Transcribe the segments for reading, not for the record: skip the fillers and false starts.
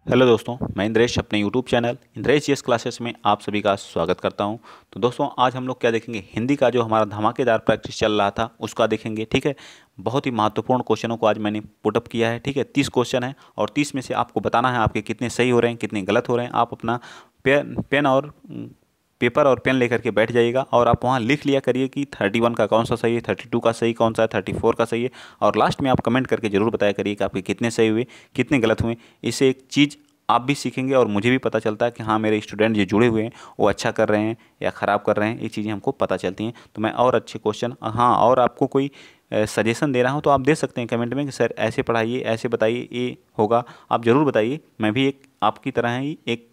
Hello दोस्तों, मैं इंद्रेश अपने YouTube channel Indresh GS classes में आप सभी का स्वागत करता हूं। तो दोस्तों, आज हम लोग क्या देखेंगे, हिंदी का जो हमारा धमाकेदार प्रैक्टिस चल रहा था उसका देखेंगे। ठीक है, बहुत ही महत्वपूर्ण क्वेश्चनों को आज मैंने पुटअप किया है। ठीक है, 30 क्वेश्चन है और 30 में से आपको बताना है आपके कितने सही हो रहे हैं, कितने गलत हो रहे हैं। आप अपना पेन और पेपर और पेन लेकर के बैठ जाइएगा और आप वहाँ लिख लिया करिए कि 31 का कौन सा सही है, 32 का सही कौन सा है, 34 का सही है। और लास्ट में आप कमेंट करके जरूर बताया करिए कि आपके कितने सही हुए, कितने गलत हुए। इससे एक चीज़ आप भी सीखेंगे और मुझे भी पता चलता है कि हाँ, मेरे स्टूडेंट जो जुड़े हुए हैं वो अच्छा कर रहे हैं या ख़राब कर रहे हैं। ये चीज़ें हमको पता चलती हैं। तो मैं और अच्छे क्वेश्चन, हाँ, और आपको कोई सजेशन दे रहा हूँ तो आप दे सकते हैं कमेंट में कि सर ऐसे पढ़ाइए, ऐसे बताइए, ये होगा। आप ज़रूर बताइए। मैं भी एक आपकी तरह ही एक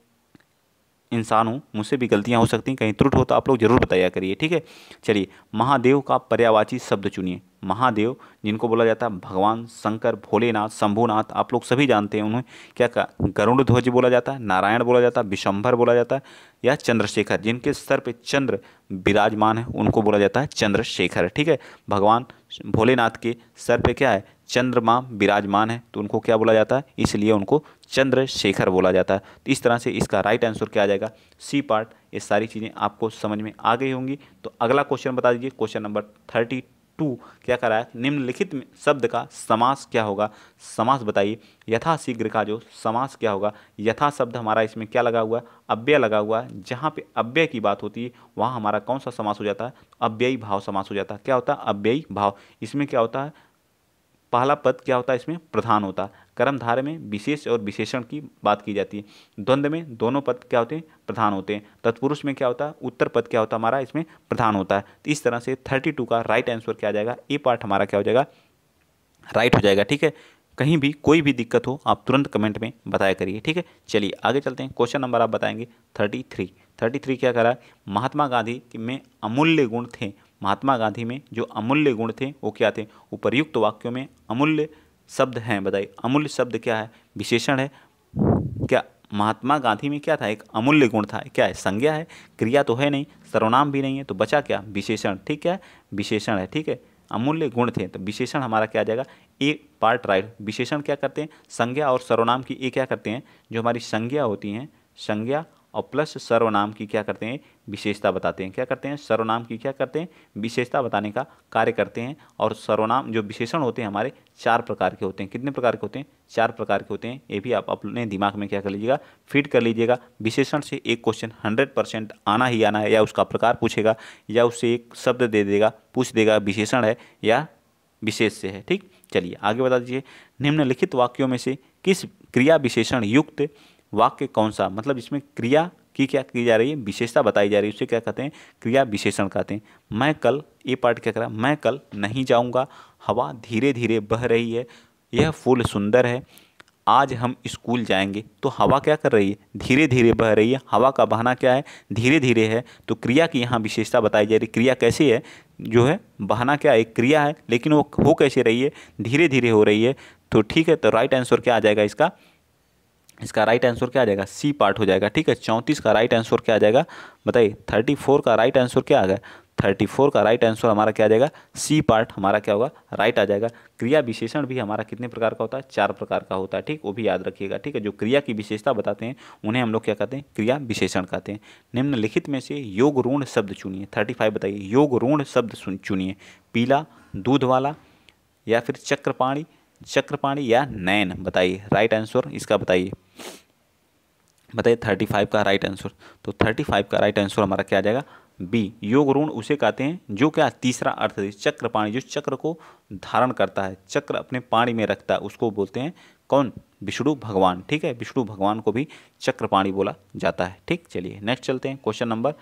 इंसान हूँ, मुझसे भी गलतियाँ हो सकती हैं, कहीं त्रुटि हो तो आप लोग जरूर बताया करिए। ठीक है, चलिए, महादेव का पर्यायवाची शब्द चुनिए। महादेव जिनको बोला जाता है भगवान शंकर, भोलेनाथ, शंभुनाथ, आप लोग सभी जानते हैं। उन्हें क्या कहा, गरुड़ ध्वज बोला जाता है, नारायण बोला जाता है, विशंभर बोला जाता है, या चंद्रशेखर, जिनके सर पे चंद्र विराजमान है उनको बोला जाता है चंद्रशेखर। ठीक है, भगवान भोलेनाथ के सर पे क्या है, चंद्रमा विराजमान है तो उनको क्या बोला जाता है, इसलिए उनको चंद्रशेखर बोला जाता है। तो इस तरह से इसका राइट आंसर क्या आ जाएगा, सी पार्ट। ये सारी चीज़ें आपको समझ में आ गई होंगी। तो अगला क्वेश्चन बता दीजिए, क्वेश्चन नंबर 32 क्या करा है, निम्नलिखित शब्द का समास क्या होगा। समास बताइए। यथा शीघ्र का जो समास क्या होगा, यथा शब्द हमारा इसमें क्या लगा हुआ है, अव्यय लगा हुआ है। जहाँ पे अव्यय की बात होती है वहाँ हमारा कौन सा समास हो जाता है, अव्ययी भाव समास हो जाता है। क्या होता है, अव्ययी भाव। इसमें क्या होता है, पहला पद क्या होता है, इसमें प्रधान होता है। कर्मधारय में विशेष और विशेषण की बात की जाती है। द्वंद्व में दोनों पद क्या होते हैं, प्रधान होते हैं। तत्पुरुष में क्या होता है, उत्तर पद क्या होता है हमारा, इसमें प्रधान होता है। तो इस तरह से 32 का राइट आंसर क्या आ जाएगा, ए पार्ट हमारा क्या हो जाएगा, राइट हो जाएगा। ठीक है, कहीं भी कोई भी दिक्कत हो आप तुरंत कमेंट में बताया करिए। ठीक है, चलिए आगे चलते हैं। क्वेश्चन नंबर आप बताएंगे 33 क्या करा है, महात्मा गांधी में अमूल्य गुण थे। महात्मा गांधी में जो अमूल्य गुण थे वो क्या थे, उपर्युक्त वाक्यों में अमूल्य शब्द हैं, बताइए। अमूल्य शब्द क्या है, विशेषण है क्या। महात्मा गांधी में क्या था, एक अमूल्य गुण था, क्या है, संज्ञा है, क्रिया तो है नहीं, सर्वनाम भी नहीं है, तो बचा क्या, विशेषण। ठीक है, विशेषण है। ठीक है, अमूल्य गुण थे तो विशेषण हमारा क्या आ जाएगा, ए पार्ट राइट। विशेषण क्या करते हैं, संज्ञा और सर्वनाम की ये क्या करते हैं, जो हमारी संज्ञा होती हैं, संज्ञा और प्लस सर्वनाम की क्या करते हैं, विशेषता बताते हैं। क्या करते हैं, सर्वनाम की क्या करते हैं, विशेषता बताने का कार्य करते हैं। और सर्वनाम जो विशेषण होते हैं हमारे 4 प्रकार के होते हैं। कितने प्रकार के होते हैं, 4 प्रकार के होते हैं। ये भी आप अपने दिमाग में क्या कर लीजिएगा, फिट कर लीजिएगा। विशेषण से एक क्वेश्चन 100% आना ही आना है, या उसका प्रकार पूछेगा या उससे एक शब्द दे देगा, पूछ देगा विशेषण है या विशेष से है। ठीक, चलिए आगे बता दीजिए। निम्नलिखित वाक्यों में से किस क्रिया विशेषण युक्त वाक्य कौन सा, मतलब इसमें क्रिया की क्या की जा रही है, विशेषता बताई जा रही है, उसे क्या कहते हैं, क्रिया विशेषण कहते हैं। मैं कल, ये पार्ट क्या कर रहा है, मैं कल नहीं जाऊंगा, हवा धीरे धीरे बह रही है, यह फूल सुंदर है, आज हम स्कूल जाएंगे। तो हवा क्या कर रही है, धीरे धीरे बह रही है। हवा का बहना क्या है, धीरे धीरे है। तो क्रिया की यहाँ विशेषता बताई जा रही है। क्रिया कैसी है, जो है बहना क्या एक क्रिया है, लेकिन वो हो कैसे रही है, धीरे धीरे हो रही है। तो ठीक है, तो राइट आंसर क्या आ जाएगा इसका, इसका राइट आंसर क्या आ जाएगा, सी पार्ट हो जाएगा। ठीक है, 34 का राइट आंसर क्या आ जाएगा, बताइए। 34 का राइट आंसर क्या आ गया, 34 का राइट आंसर हमारा क्या आ जाएगा, सी पार्ट हमारा क्या होगा, राइट आ जाएगा। क्रिया विशेषण भी हमारा कितने प्रकार का होता है, 4 प्रकार का होता है। ठीक, वो भी याद रखिएगा। ठीक है, जो क्रिया की विशेषता बताते हैं उन्हें हम लोग क्या कहते हैं, क्रिया विशेषण कहते हैं। निम्नलिखित में से योग ऋण शब्द चुनिए। 35 बताइए, योग ऋण शब्द चुनिए। पीला, दूध वाला, या फिर चक्रपाणी, चक्रपाणी या नैन, बताइए राइट आंसर इसका बताइए। बताइए 35 का राइट आंसर। तो 35 का राइट आंसर हमारा क्या आ जाएगा, बी। योग ऋण उसे कहते हैं जो क्या, तीसरा अर्थ है, चक्रपाणी, जो चक्र को धारण करता है, चक्र अपने पाणी में रखता है, उसको बोलते हैं कौन, विष्णु भगवान। ठीक है, विष्णु भगवान को भी चक्रपाणी बोला जाता है। ठीक, चलिए नेक्स्ट चलते हैं। क्वेश्चन नंबर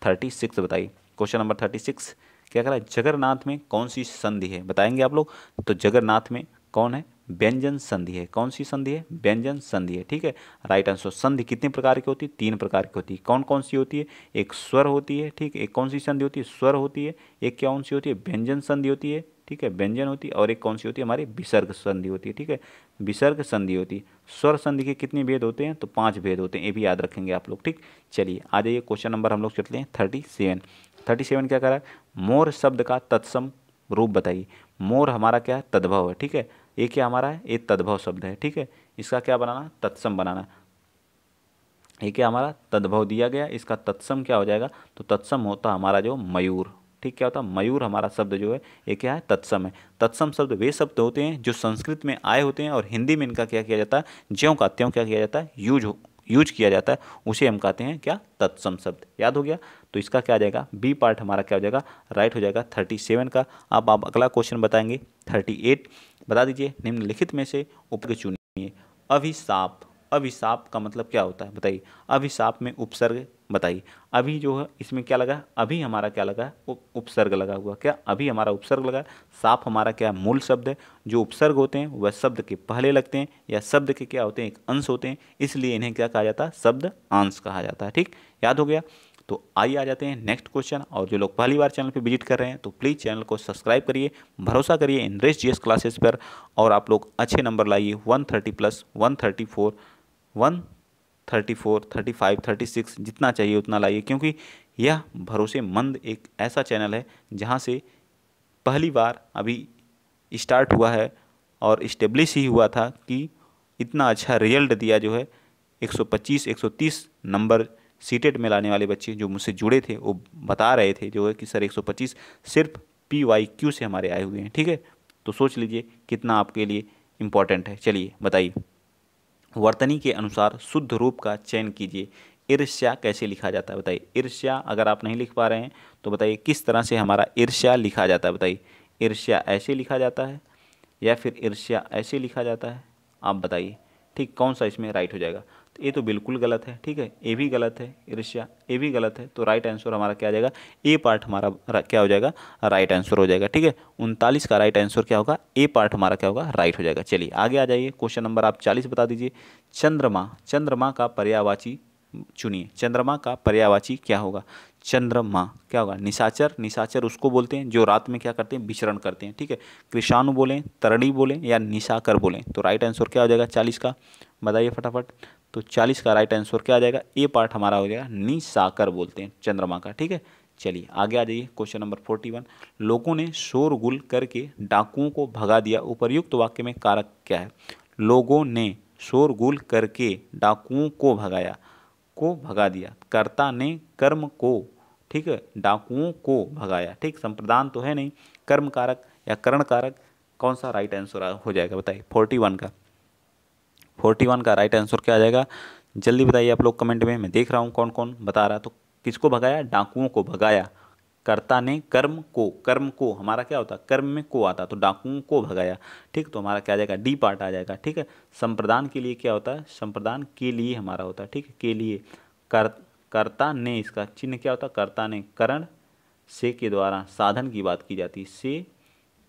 36 बताइए। क्वेश्चन नंबर 36 क्या कह रहा है, जगन्नाथ में कौन सी संधि है, बताएंगे आप लोग। तो जगन्नाथ में कौन है, व्यंजन संधि है। कौन सी संधि है, व्यंजन संधि है। ठीक है, राइट आंसर। संधि कितने प्रकार की होती है, 3 प्रकार की होती है। कौन कौन सी होती है, एक स्वर होती है। ठीक, एक कौन सी संधि होती है, स्वर होती है। एक कौन सी होती है, व्यंजन संधि होती है। ठीक है, व्यंजन होती है। और एक कौन सी होती है, हमारी विसर्ग संधि होती है। ठीक है, विसर्ग संधि होती है। स्वर संधि के कितने भेद होते हैं, तो 5 भेद होते हैं, ये भी याद रखेंगे आप लोग। ठीक, चलिए आ जाइए। क्वेश्चन नंबर हम लोग चलते हैं 37 क्या कह रहा है, मोर शब्द का तत्सम रूप बताइए। मोर हमारा क्या है, तद्भव है। ठीक है, ये क्या हमारा है, ये तद्भव शब्द है, ठीक है। इसका क्या बनाना, तत्सम बनाना। ये क्या हमारा तद्भव दिया गया, इसका तत्सम क्या हो जाएगा, तो तत्सम होता हमारा जो मयूर, ठीक। क्या होता है, मयूर हमारा शब्द जो है ये क्या है, तत्सम है। तत्सम शब्द वे शब्द होते हैं जो संस्कृत में आए होते हैं और हिंदी में इनका क्या किया जाता है, ज्यों का त्यों क्या किया जाता है, यूज किया जाता है, उसे हम कहते हैं क्या, तत्सम शब्द। याद हो गया। तो इसका क्या आ जाएगा, बी पार्ट हमारा क्या हो जाएगा, राइट हो जाएगा 37 का। अब आप अगला क्वेश्चन बताएंगे 38। बता दीजिए, निम्नलिखित में से उपसर्ग चुनिए। अभिशाप, अभिशाप का मतलब क्या होता है बताइए। अभिशाप में उपसर्ग बताइए। अभी जो है इसमें क्या लगा, अभी हमारा क्या लगा, उपसर्ग लगा हुआ, क्या अभी हमारा उपसर्ग लगा। साप हमारा क्या मूल शब्द है। जो उपसर्ग होते हैं वह शब्द के पहले लगते हैं या शब्द के क्या होते हैं, एक अंश होते हैं, इसलिए इन्हें क्या कहा जाता है, शब्द अंश कहा जाता है, ठीक। याद हो गया। तो आइए आ जाते हैं नेक्स्ट क्वेश्चन। और जो लोग पहली बार चैनल पर विजिट कर रहे हैं तो प्लीज़ चैनल को सब्सक्राइब करिए, भरोसा करिए इनरेस जीएस क्लासेस पर, और आप लोग अच्छे नंबर लाइए 130+, 134, 134, 35, 36 जितना चाहिए उतना लाइए, क्योंकि यह भरोसेमंद एक ऐसा चैनल है जहां से पहली बार अभी स्टार्ट हुआ है और इस्टेब्लिश ही हुआ था कि इतना अच्छा रिजल्ट दिया जो है 125, 130 नंबर सीटेट में लाने वाले बच्चे जो मुझसे जुड़े थे वो बता रहे थे जो है कि सर 125 सिर्फ PYQ से हमारे आए हुए हैं, ठीक है। तो सोच लीजिए कितना आपके लिए इम्पोर्टेंट है। चलिए बताइए, वर्तनी के अनुसार शुद्ध रूप का चयन कीजिए। ईर्ष्या कैसे लिखा जाता है बताइए। ईर्ष्या अगर आप नहीं लिख पा रहे हैं तो बताइए किस तरह से हमारा ईर्ष्या लिखा जाता है बताइए। ईर्ष्या ऐसे लिखा जाता है या फिर ईर्ष्या ऐसे लिखा जाता है, आप बताइए, ठीक। कौन सा इसमें राइट हो जाएगा, तो ये तो बिल्कुल गलत है, ठीक है। ए भी गलत है, ईर्ष्या ए भी गलत है, तो राइट आंसर हमारा क्या आ जाएगा, ए पार्ट हमारा क्या हो जाएगा, राइट आंसर हो जाएगा, ठीक है। 39 का राइट आंसर क्या होगा, ए पार्ट हमारा क्या होगा, राइट हो जाएगा। चलिए आगे आ जाइए, क्वेश्चन नंबर आप 40 बता दीजिए। चंद्रमा, चंद्रमा का पर्यायवाची चुनिए। चंद्रमा का पर्यायवाची क्या होगा, चंद्रमा क्या होगा, निशाचर। निशाचर उसको बोलते हैं जो रात में क्या करते हैं, विचरण करते हैं, ठीक है। कृषाणु बोलें, तरणी बोलें या निशाकर बोलें, तो राइट आंसर क्या हो जाएगा 40 का, बताइए फटाफट। तो 40 का राइट आंसर क्या आ जाएगा, ए पार्ट हमारा हो जाएगा, निशाकर बोलते हैं चंद्रमा का, ठीक है। चलिए आगे आ जाइए, क्वेश्चन नंबर 41। लोगों ने शोरगुल करके डाकुओं को भगा दिया, उपर्युक्त वाक्य में कारक क्या है। लोगों ने शोरगुल करके डाकुओं को भगाया, को भगा दिया, कर्ता ने कर्म को, ठीक है, डाकुओं को भगाया, ठीक। संप्रदान तो है नहीं, कर्म कारक या करण कारक, कौन सा राइट आंसर हो जाएगा बताइए। 41 का राइट आंसर क्या आ जाएगा, जल्दी बताइए आप लोग कमेंट में, मैं देख रहा हूँ कौन कौन बता रहा है। तो किसको भगाया, डाकुओं को भगाया, कर्ता ने कर्म को, कर्म को हमारा क्या होता, कर्म में को आता, तो डाकुओं को भगाया, ठीक। तो हमारा क्या आ जाएगा, डी पार्ट आ जाएगा, ठीक है। संप्रदान के लिए क्या होता है, संप्रदान के लिए हमारा होता है, ठीक है, के लिए। कर्ता ने, इसका चिन्ह क्या होता है, कर्ता ने, करण से के द्वारा, साधन की बात की जाती है, से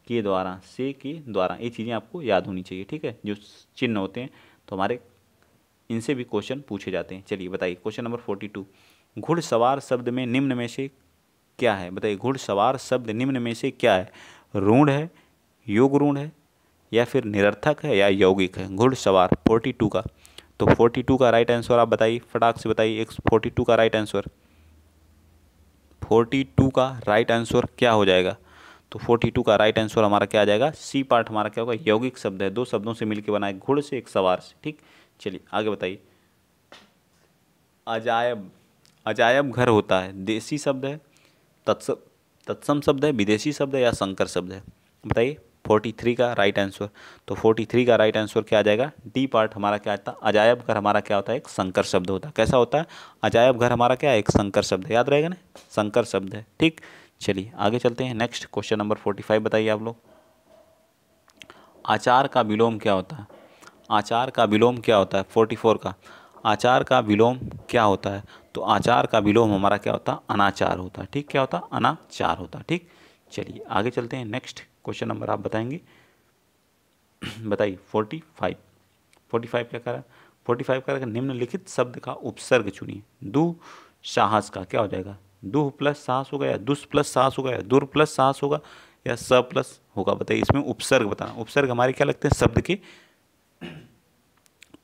के द्वारा, से के द्वारा, ये चीज़ें आपको याद होनी चाहिए, ठीक है। जो चिन्ह होते हैं तो हमारे इनसे भी क्वेश्चन पूछे जाते हैं। चलिए बताइए, क्वेश्चन नंबर 42। घुड़सवार शब्द में निम्न में से क्या है बताइए। घुड़सवार शब्द निम्न में से क्या है, रूढ़ है, योग रूढ़ है, या फिर निरर्थक है, या यौगिक है। घुड़सवार 42 का, तो 42 का राइट आंसर आप बताइए, फटाक से बताइए। 42 का राइट आंसर, 42 का राइट आंसर क्या हो जाएगा, तो 42 का राइट आंसर हमारा क्या आ जाएगा, सी पार्ट हमारा क्या होगा, यौगिक शब्द है, दो शब्दों से मिलकर बना है, घुड़ से एक सवार से, ठीक। चलिए आगे बताइए। अजायब, अजायब घर होता है, देसी शब्द है, तत्सम शब्द है, विदेशी शब्द है, या संकर शब्द है, बताइए। 43 का राइट आंसर, तो 43 का राइट आंसर क्या आ जाएगा, डी पार्ट हमारा क्या आता है, अजायब घर हमारा क्या होता है, एक संकर शब्द होता है। कैसा होता है, अजायब घर हमारा क्या है, एक संकर शब्द है, याद रहेगा ना, संकर शब्द है, ठीक। चलिए आगे चलते हैं, नेक्स्ट क्वेश्चन नंबर 45 बताइए आप लोग। आचार का विलोम क्या होता है, आचार का विलोम क्या होता है, 44 का, आचार का विलोम क्या होता है, तो आचार का विलोम हमारा क्या होता है, अनाचार होता है, ठीक। क्या होता है, अनाचार होता है, ठीक। चलिए आगे चलते हैं, नेक्स्ट क्वेश्चन नंबर आप बताएंगे, बताइए 45। 45 क्या कह रहा है, 45 कह रहा है निम्नलिखित शब्द का उपसर्ग चुनिए। दु साहस का क्या हो जाएगा, दुह प्लस साहस होगा, या दुस प्लस साहस होगा, या दुर प्लस साहस होगा, या स प्लस होगा, बताइए। इसमें उपसर्ग बताना। उपसर्ग हमारे क्या लगते हैं, शब्द के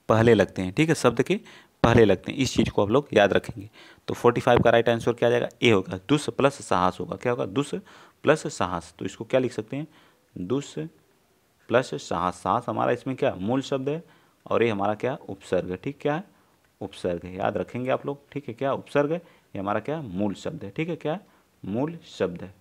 पहले लगते हैं, ठीक है, शब्द के पहले लगते हैं, इस चीज़ को आप लोग याद रखेंगे। तो 45 का राइट आंसर क्या आ जाएगा, ए होगा, दुस प्लस साहस होगा, क्या होगा, दुस प्लस साहस। तो इसको क्या लिख सकते हैं, दुस प्लस साहस, साहस हमारा इसमें क्या मूल शब्द है और ये हमारा क्या उपसर्ग है, ठीक, क्या है उपसर्ग है, याद रखेंगे आप लोग, ठीक है, क्या उपसर्ग है, ये हमारा क्या मूल शब्द है, ठीक है, क्या मूल शब्द है,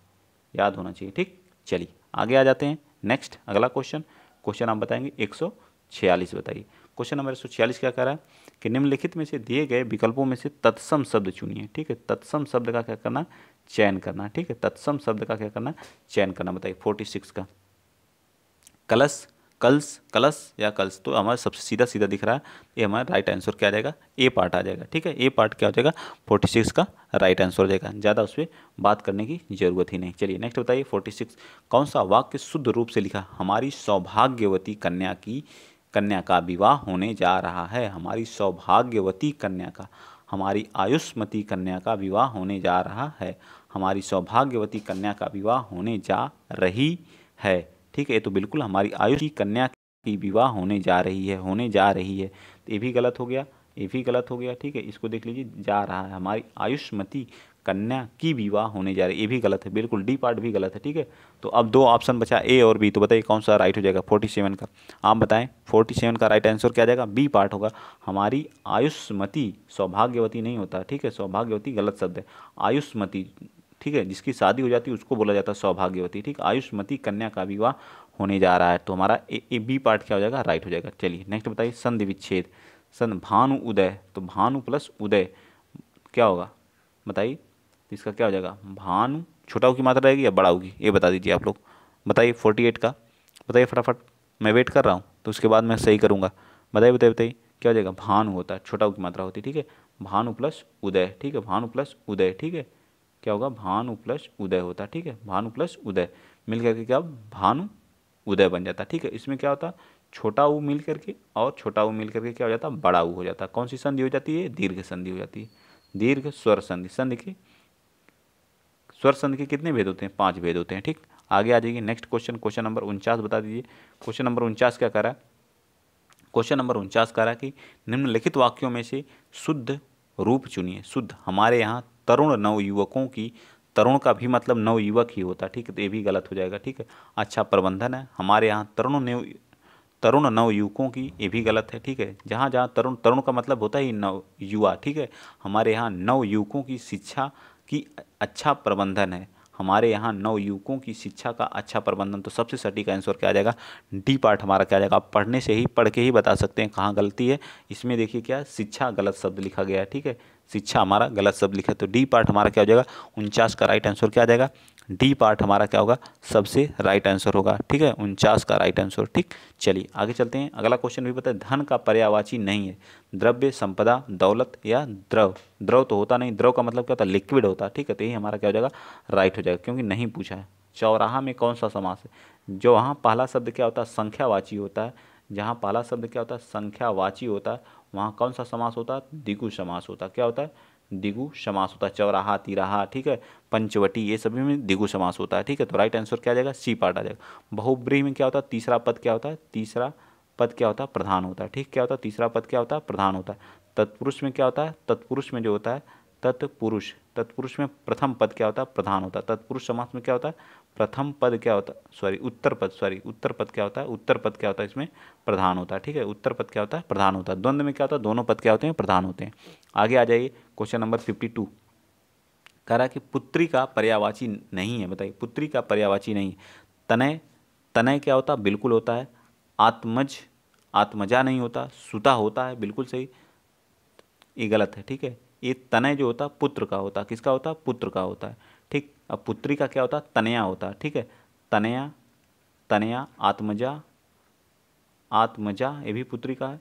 याद होना चाहिए, ठीक। चलिए आगे आ जाते हैं, नेक्स्ट अगला क्वेश्चन, क्वेश्चन आप बताएंगे 146 बताइए। क्वेश्चन नंबर 146 क्या कह रहा है कि निम्नलिखित में से दिए गए विकल्पों में से तत्सम शब्द चुनिए, ठीक है, तत्सम शब्द का क्या करना, चयन करना, ठीक है, तत्सम शब्द का क्या करना, चयन करना। बताइए 46 का कलश, कल्स, कलश या कल्स, तो हमारा सबसे सीधा सीधा दिख रहा है, ये हमारा राइट आंसर क्या आ जाएगा, ए पार्ट आ जाएगा, ठीक है, ए पार्ट क्या हो जाएगा 46 का राइट आंसर हो जाएगा, ज़्यादा उस पर बात करने की जरूरत ही नहीं। चलिए नेक्स्ट बताइए 46, कौन सा वाक्य शुद्ध रूप से लिखा, हमारी सौभाग्यवती कन्या का विवाह होने जा रहा है, हमारी सौभाग्यवती कन्या का, हमारी आयुष्मती कन्या का विवाह होने जा रहा है, हमारी सौभाग्यवती कन्या का विवाह होने जा रही है, ठीक है, ये तो बिल्कुल हमारी आयुष की कन्या की विवाह होने जा रही है, होने जा रही है, तो ये भी गलत हो गया, ये भी गलत हो गया, ठीक है, इसको देख लीजिए, जा रहा है, हमारी आयुष्मती कन्या की विवाह होने जा रही है, ये भी गलत है, बिल्कुल डी पार्ट भी गलत है, ठीक है। तो अब दो ऑप्शन बचा ए और बी, तो बताइए कौन सा राइट हो जाएगा 47 का, आप बताएं 47 का राइट आंसर क्या आ जाएगा, बी पार्ट होगा, हमारी आयुष्मती, सौभाग्यवती नहीं होता, ठीक है, सौभाग्यवती गलत शब्द है, आयुष्मती, ठीक है, जिसकी शादी हो जाती है उसको बोला जाता है सौभाग्यवती, ठीक, आयुष्मती कन्या का विवाह होने जा रहा है, तो हमारा ए बी पार्ट क्या हो जाएगा, राइट हो जाएगा। चलिए नेक्स्ट बताइए संधि विच्छेद, भानु उदय, तो भानु प्लस उदय क्या होगा बताइए, तो इसका क्या हो जाएगा, भानु छोटा ऊ की मात्रा रहेगी या बड़ा होगी, ये बता दीजिए आप लोग, बताइए 48 का, बताइए फटाफट, मैं वेट कर रहा हूँ तो उसके बाद मैं सही करूँगा, बताइए बताइए बताइए क्या हो जाएगा, भानु होता है, छोटा ऊ की मात्रा होती है, ठीक है, भानु प्लस उदय, ठीक है, भानु प्लस उदय, ठीक है, क्या होगा, भानु प्लस उदय होता है, ठीक है, भानु प्लस उदय मिल करके क्या भानु उदय बन जाता है, ठीक है, इसमें क्या होता है, छोटा ऊ मिल करके और छोटा ऊ मिल करके क्या हो जाता है, बड़ा ऊ हो जाता है, कौन सी संधि हो जाती है, दीर्घ संधि हो जाती है, दीर्घ स्वर संधि, संधि के स्वर संधि के कितने भेद होते हैं, 5 भेद होते हैं, ठीक। आगे आ जाइए नेक्स्ट क्वेश्चन, क्वेश्चन नंबर 49 बता दीजिए, क्वेश्चन नंबर 49 क्या कर रहा है, क्वेश्चन नंबर 49 कह रहा है कि निम्नलिखित वाक्यों में से शुद्ध रूप चुनिए, शुद्ध, हमारे यहाँ तरुण नवयुवकों की, तरुण का भी मतलब नवयुवक ही होता है, ठीक है, तो ये भी गलत हो जाएगा, ठीक है, अच्छा प्रबंधन है, हमारे यहाँ तरुण नवयुवकों की, ये भी गलत है, ठीक है, जहाँ जहाँ तरुण, तरुण का मतलब होता ही नव युवा, ठीक है, हमारे यहाँ नवयुवकों की शिक्षा की अच्छा प्रबंधन है, हमारे यहाँ नवयुवकों की शिक्षा का अच्छा प्रबंधन, तो सबसे सटीक आंसर क्या आ जाएगा, डी पार्ट हमारा क्या आ जाएगा, आप पढ़ने से ही, पढ़ के ही बता सकते हैं कहाँ गलती है, इसमें देखिए क्या शिक्षा गलत शब्द लिखा गया है, ठीक है, शिक्षा हमारा गलत शब्द लिखा है, तो डी पार्ट हमारा क्या हो जाएगा 49 का राइट आंसर क्या आ जाएगा, डी पार्ट हमारा क्या होगा, सबसे राइट आंसर होगा, ठीक है, 49 का राइट आंसर, ठीक। चलिए आगे चलते हैं, अगला क्वेश्चन भी बताए, धन का पर्यायवाची नहीं है, द्रव्य, संपदा, दौलत या द्रव, द्रव तो होता नहीं, द्रव का मतलब क्या होता है, लिक्विड होता है, ठीक है, तो यही हमारा क्या हो जाएगा, राइट हो जाएगा, क्योंकि नहीं पूछा है। चौराहा में कौन सा समास है, जो वहाँ पहला शब्द क्या होता है, संख्यावाची होता है, जहाँ पहला शब्द क्या होता है, संख्यावाची होता है, वहाँ कौन सा समास होता है, द्विगु समास होता है, क्या होता है, द्विगु समास होता है, चौराहा, तिराहा, ठीक है, पंचवटी, ये सभी में द्विगु समास होता है, ठीक है, तो राइट आंसर क्या आ जाएगा, सी पार्ट आ जाएगा। बहुब्रीहि में क्या होता है, तीसरा पद क्या होता है, तीसरा पद क्या होता है, प्रधान होता है, ठीक, क्या होता है, तीसरा पद क्या होता है, प्रधान होता है। तत्पुरुष में क्या होता है, तत्पुरुष में जो होता है, तत्पुरुष, तत्पुरुष में प्रथम पद क्या होता है, प्रधान होता है। तत्पुरुष समास में क्या होता है, प्रथम पद क्या होता है, उत्तर पद क्या होता है, उत्तर पद क्या होता है, इसमें प्रधान होता है, ठीक है, उत्तर पद क्या होता है, प्रधान होता है। द्वंद्व में क्या होता है, दोनों पद क्या होते हैं, प्रधान होते हैं। आगे आ जाइए क्वेश्चन नंबर 52, कह रहा है कि पुत्री का पर्यायवाची नहीं है, बताइए पुत्री का पर्यायवाची नहीं है। तनय, तनय क्या होता है, बिल्कुल होता है। आत्मज, आत्मजा नहीं होता, सुता होता है, बिल्कुल सही, ये गलत है, ठीक है। ये तनय जो होता है पुत्र का होता है, किसका होता है, पुत्र का होता है, ठीक। अब पुत्री का क्या होता है, तनया होता है, ठीक है, तनया, तनया, आत्मजा, आत्मजा ये भी पुत्री का है।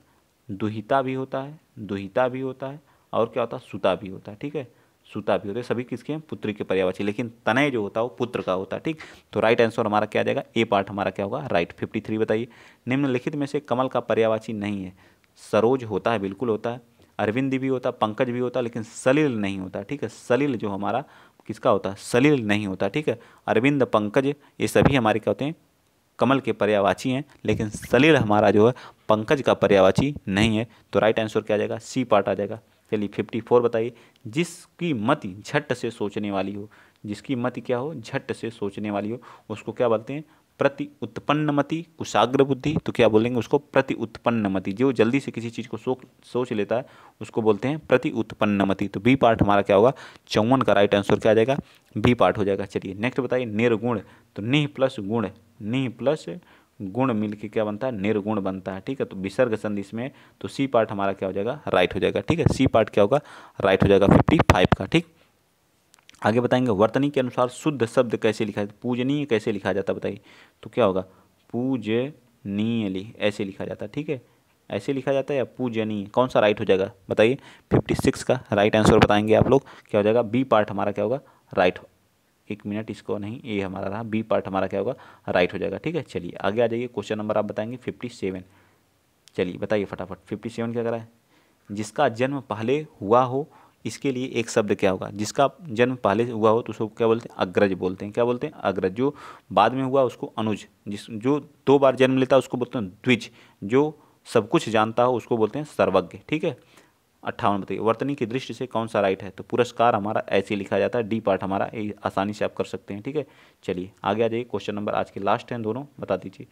दुहिता भी होता है, दुहिता भी होता है, और क्या होता है, सुता भी होता है, ठीक है, सुता भी होता है, सभी किसके हैं, पुत्री के पर्यायवाची, लेकिन तनय जो होता है वो पुत्र का होता है, ठीक। तो राइट आंसर हमारा क्या आ जाएगा, ए पार्ट हमारा क्या होगा, राइट। 53 बताइए, निम्नलिखित में से कमल का पर्यायवाची नहीं है। सरोज होता है, बिल्कुल होता है। अरविंद भी होता है, पंकज भी होता है, लेकिन सलिल नहीं होता, ठीक है, सलिल जो हमारा किसका होता है, सलिल नहीं होता, ठीक है। अरविंद, पंकज ये सभी हमारे क्या होते हैं, कमल के पर्यायवाची हैं, लेकिन सलिल हमारा जो है पंकज का पर्यायवाची नहीं है। तो राइट आंसर क्या आ जाएगा, सी पार्ट आ जाएगा। चलिए 54 बताइए, जिसकी मति झट से सोचने वाली हो, जिसकी मति क्या हो, झट से सोचने वाली हो, उसको क्या बोलते हैं, प्रति उत्पन्नमति, कुशाग्र बुद्धि, तो क्या बोलेंगे उसको प्रति उत्पन्नमति। जो जल्दी से किसी चीज़ को सोच लेता है उसको बोलते हैं प्रति उत्पन्नमति। तो बी पार्ट हमारा क्या होगा, 54 का राइट आंसर क्या आ जाएगा, बी पार्ट हो जाएगा। चलिए नेक्स्ट बताइए, निर्गुण। तो निह प्लस गुण, निह प्लस गुण मिल के क्या बनता है, निर्गुण बनता है। ठीक है, तो विसर्ग संधि इसमें, तो सी पार्ट हमारा क्या हो जाएगा, राइट हो जाएगा। ठीक है, सी पार्ट क्या होगा, राइट हो जाएगा 55 का। ठीक, आगे बताएंगे वर्तनी के अनुसार शुद्ध शब्द कैसे लिखा जाता है, पूजनीय कैसे लिखा जाता है बताइए। तो क्या होगा, पूजनीय ऐसे लिखा जाता है। ठीक है, ऐसे लिखा जाता है या पूजनीय, कौन सा राइट हो जाएगा बताइए। 56 का राइट आंसर बताएंगे आप लोग, क्या हो जाएगा, बी पार्ट हमारा क्या होगा, राइट। एक मिनट, इसको नहीं, ये हमारा रहा, बी पार्ट हमारा क्या होगा, राइट हो जाएगा। ठीक है, चलिए आगे आ जाइए, क्वेश्चन नंबर आप बताएंगे 57। चलिए बताइए फटाफट, 57 क्या करा है, जिसका जन्म पहले हुआ हो, इसके लिए एक शब्द क्या होगा, जिसका जन्म पहले हुआ हो तो उसको क्या बोलते हैं, अग्रज बोलते हैं। क्या बोलते हैं, अग्रज। जो बाद में हुआ उसको अनुज, जो 2 बार जन्म लेता है उसको बोलते हैं द्विज, जो सब कुछ जानता हो उसको बोलते हैं सर्वज्ञ। ठीक है, 58 बताइए, वर्तनी की दृष्टि से कौन सा राइट है। तो पुरस्कार हमारा ऐसे लिखा जाता है, डी पार्ट हमारा, आसानी से आप कर सकते हैं। ठीक है, चलिए आगे आ जाइए, क्वेश्चन नंबर आज के लास्ट हैं दोनों, बता दीजिए।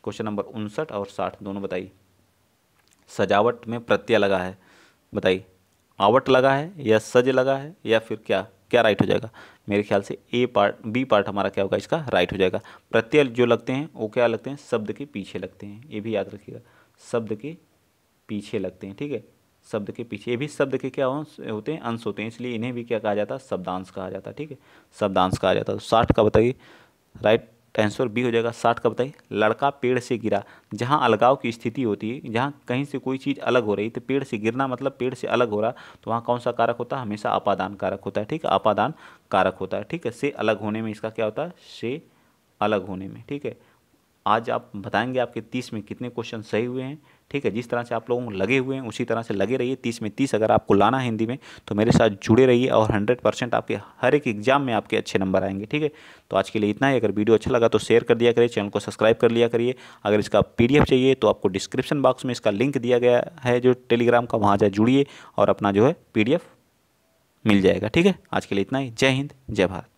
क्वेश्चन नंबर 59 और 60 दोनों बताइए। सजावट में प्रत्यय लगा है, बताइए आवट लगा है या सज लगा है या फिर क्या, क्या राइट हो जाएगा। मेरे ख्याल से ए पार्ट, बी पार्ट हमारा क्या होगा, इसका राइट हो जाएगा। प्रत्यय जो लगते हैं वो क्या लगते हैं, शब्द के पीछे लगते हैं, ये भी याद रखिएगा, शब्द के पीछे लगते हैं। ठीक है, शब्द के पीछे, ये भी शब्द के क्या होते हैं, अंश होते हैं, इसलिए इन्हें भी क्या कहा जाता है, शब्दांश कहा जाता है। ठीक है, शब्दांश कहा जाता है। तो 60 का बताइए, राइट आंसर बी हो जाएगा। 60 का बताइए, लड़का पेड़ से गिरा। जहाँ अलगाव की स्थिति होती है, जहाँ कहीं से कोई चीज़ अलग हो रही, तो पेड़ से गिरना मतलब पेड़ से अलग हो रहा, तो वहाँ कौन सा कारक होता है, हमेशा अपादान कारक होता है। ठीक है, अपादान कारक होता है। ठीक है, से अलग होने में इसका क्या होता है, से अलग होने में। ठीक है, आज आप बताएंगे आपके 30 में कितने क्वेश्चन सही हुए हैं। ठीक है, जिस तरह से आप लोगों को लगे हुए हैं उसी तरह से लगे रहिए। 30 में 30 अगर आपको लाना है हिंदी में तो मेरे साथ जुड़े रहिए और 100% आपके हर एक एग्जाम में आपके अच्छे नंबर आएंगे। ठीक है, तो आज के लिए इतना ही। अगर वीडियो अच्छा लगा तो शेयर कर दिया करिए, चैनल को सब्सक्राइब कर लिया करिए। अगर इसका PDF चाहिए तो आपको डिस्क्रिप्शन बॉक्स में इसका लिंक दिया गया है जो टेलीग्राम का, वहाँ जा जुड़िए और अपना जो है PDF मिल जाएगा। ठीक है, आज के लिए इतना ही। जय हिंद, जय भारत।